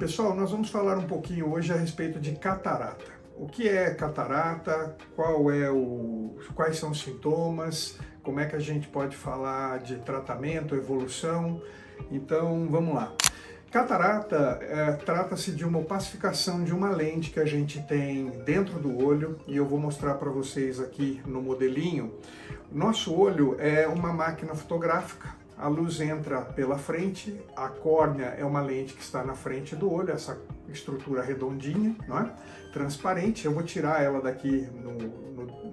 Pessoal, nós vamos falar um pouquinho hoje a respeito de catarata. O que é catarata? Quais são os sintomas? Como é que a gente pode falar de tratamento, evolução? Então, vamos lá. Catarata trata-se de uma opacificação de uma lente que a gente tem dentro do olho, e eu vou mostrar para vocês aqui no modelinho. Nosso olho é uma máquina fotográfica. A luz entra pela frente, a córnea é uma lente que está na frente do olho, essa estrutura redondinha, não é? Transparente. Eu vou tirar ela daqui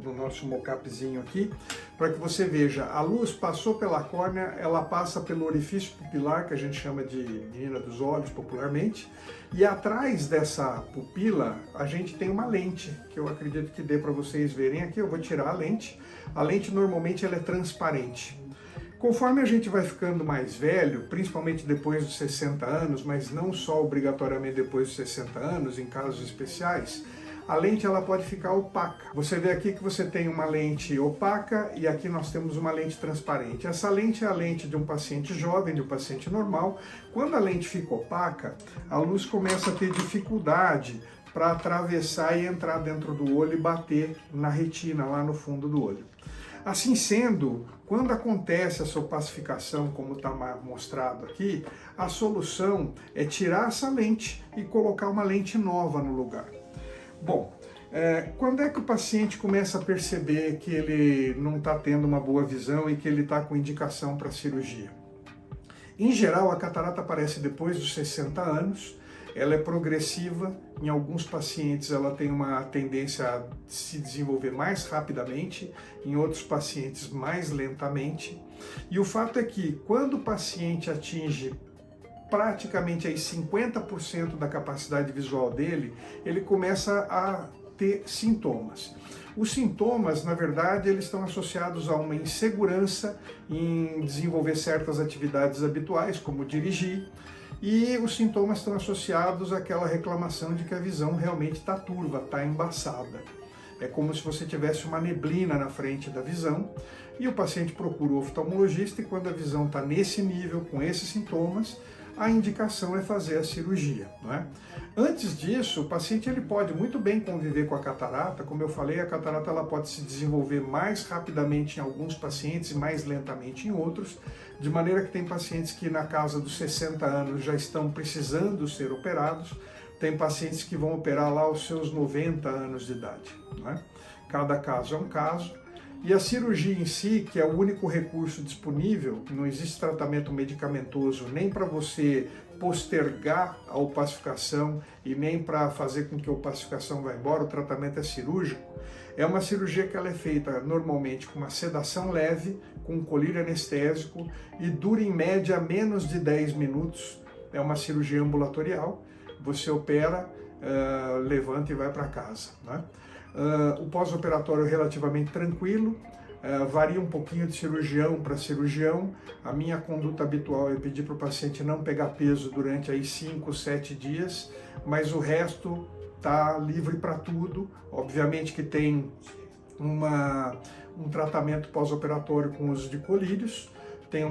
no nosso mocapzinho aqui, para que você veja, a luz passou pela córnea, ela passa pelo orifício pupilar, que a gente chama de menina dos olhos popularmente, e atrás dessa pupila a gente tem uma lente, que eu acredito que dê para vocês verem aqui. Eu vou tirar a lente. A lente normalmente ela é transparente. Conforme a gente vai ficando mais velho, principalmente depois dos 60 anos, mas não só obrigatoriamente depois dos 60 anos, em casos especiais, a lente ela pode ficar opaca. Você vê aqui que você tem uma lente opaca e aqui nós temos uma lente transparente. Essa lente é a lente de um paciente jovem, de um paciente normal. Quando a lente fica opaca, a luz começa a ter dificuldade para atravessar e entrar dentro do olho e bater na retina, lá no fundo do olho. Assim sendo, quando acontece essa opacificação, como está mostrado aqui, a solução é tirar essa lente e colocar uma lente nova no lugar. Bom, quando é que o paciente começa a perceber que ele não está tendo uma boa visão e que ele está com indicação para cirurgia? Em geral, a catarata aparece depois dos 60 anos. Ela é progressiva, em alguns pacientes ela tem uma tendência a se desenvolver mais rapidamente, em outros pacientes mais lentamente. E o fato é que quando o paciente atinge praticamente aí 50% da capacidade visual dele, ele começa a ter sintomas. Os sintomas, na verdade, eles estão associados a uma insegurança em desenvolver certas atividades habituais, como dirigir, e os sintomas estão associados àquela reclamação de que a visão realmente está turva, está embaçada. É como se você tivesse uma neblina na frente da visão, e o paciente procura o oftalmologista, e quando a visão está nesse nível, com esses sintomas, a indicação é fazer a cirurgia, não é? Antes disso, o paciente ele pode muito bem conviver com a catarata. Como eu falei, a catarata ela pode se desenvolver mais rapidamente em alguns pacientes e mais lentamente em outros, de maneira que tem pacientes que na casa dos 60 anos já estão precisando ser operados, tem pacientes que vão operar lá aos seus 90 anos de idade, não é? Cada caso é um caso. E a cirurgia em si, que é o único recurso disponível, não existe tratamento medicamentoso nem para você postergar a opacificação e nem para fazer com que a opacificação vá embora. O tratamento é cirúrgico. É uma cirurgia que ela é feita normalmente com uma sedação leve, com um colírio anestésico, e dura em média menos de 10 minutos. É uma cirurgia ambulatorial. Você opera, levanta e vai para casa, né? O pós-operatório é relativamente tranquilo, varia um pouquinho de cirurgião para cirurgião. A minha conduta habitual é pedir para o paciente não pegar peso durante aí 5, 7 dias, mas o resto está livre para tudo. Obviamente que tem um tratamento pós-operatório com uso de colírios, tem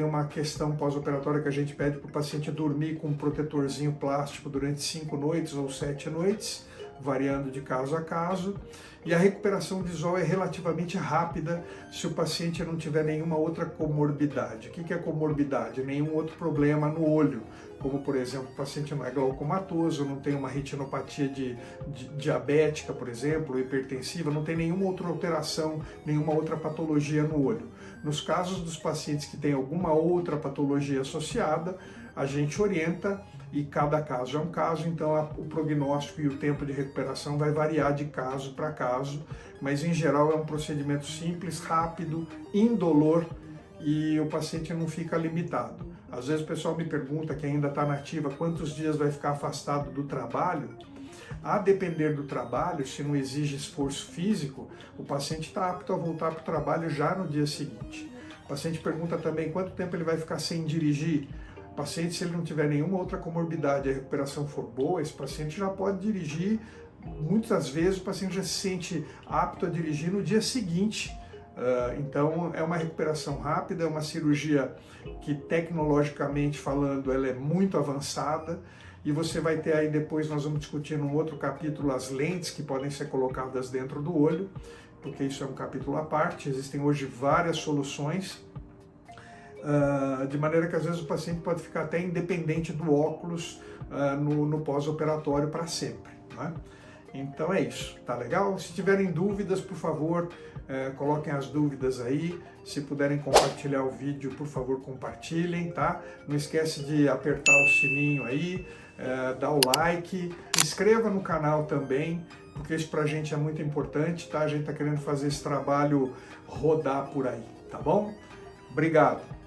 uma questão pós-operatória que a gente pede para o paciente dormir com um protetorzinho plástico durante 5 noites ou 7 noites, variando de caso a caso, e a recuperação visual é relativamente rápida se o paciente não tiver nenhuma outra comorbidade. O que é comorbidade? Nenhum outro problema no olho, como por exemplo, o paciente não é glaucomatoso, não tem uma retinopatia diabética, por exemplo, hipertensiva, não tem nenhuma outra alteração, nenhuma outra patologia no olho. Nos casos dos pacientes que têm alguma outra patologia associada, a gente orienta, e cada caso é um caso, então o prognóstico e o tempo de recuperação vai variar de caso para caso, mas em geral é um procedimento simples, rápido, indolor, e o paciente não fica limitado. Às vezes o pessoal me pergunta, que ainda está na ativa, quantos dias vai ficar afastado do trabalho. A depender do trabalho, se não exige esforço físico, o paciente está apto a voltar para o trabalho já no dia seguinte. O paciente pergunta também quanto tempo ele vai ficar sem dirigir. O paciente, se ele não tiver nenhuma outra comorbidade e a recuperação for boa, esse paciente já pode dirigir. Muitas vezes o paciente já se sente apto a dirigir no dia seguinte. Então é uma recuperação rápida, é uma cirurgia que tecnologicamente falando ela é muito avançada, e você vai ter aí depois, nós vamos discutir num outro capítulo as lentes que podem ser colocadas dentro do olho, porque isso é um capítulo à parte. Existem hoje várias soluções, de maneira que às vezes o paciente pode ficar até independente do óculos no pós-operatório para sempre, né? Então é isso, tá legal? Se tiverem dúvidas, por favor, coloquem as dúvidas aí. Se puderem compartilhar o vídeo, por favor, compartilhem, tá? Não esquece de apertar o sininho aí, dar o like, inscreva no canal também, porque isso pra gente é muito importante, tá? A gente tá querendo fazer esse trabalho rodar por aí, tá bom? Obrigado!